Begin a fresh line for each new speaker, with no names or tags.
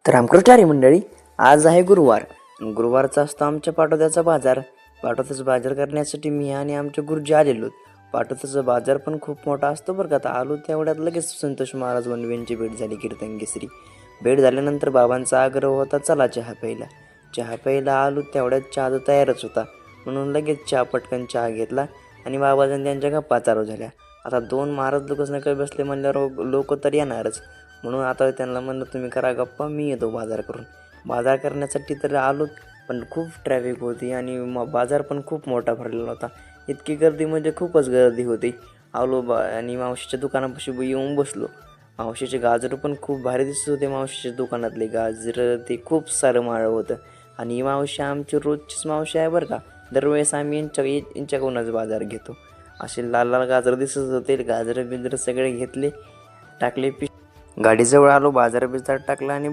तर रामकृष्ण हरी मंडळी, आज आहे गुरुवार. गुरुवारचा असतो आमच्या पाटोद्याचा बाजार. पाटोद्याचा बाजार करण्यासाठी मी आणि आमचे गुरुजी आलेलो. पाटोद्याचा बाजार पण खूप मोठा असतो बरं का. आता आलो तेवढ्यात लगेच संतोष महाराज वनवेंची भेट झाली, कीर्तन केसरी. भेट झाल्यानंतर बाबांचा आग्रह होता, चला चहा प्यायला. चहा प्यायला आलो तेवढ्यात चहा तर तयारच होता, म्हणून लगेच पटकन चहा घेतला आणि बाबांनी त्यांच्या गप्पा चालू झाल्या. आता 2 महाराज लोकच नका बसले म्हणल्यावर लोक तर येणारच, म्हणून आता त्यांना म्हणलं तुम्ही करा गप्पा, मी येतो बाजार करून. बाजार करण्यासाठी तर आलो, पण खूप ट्रॅफिक होती आणि बाजार पण खूप मोठा भरलेला होता. इतकी गर्दी म्हणजे खूपच गर्दी होती. आलो आणि मावशीच्या दुकानापाशी येऊन बसलो. मावशीचे गाजरं पण खूप भारी दिसत होते. मावशीच्या दुकानातले गाजरं ते खूप सारं माळं होतं. आणि ही मावशी आमची रोजचीच मावशी आहे बरं का. दरवेळेस आम्ही यांच्याकडूनच बाजार घेतो. असे लाल लाल गाजरं दिसत होते. गाजरं बिजरं सगळे घेतले, टाकले गाडीजवळ आलो, बाजार बिजार टाकला आणि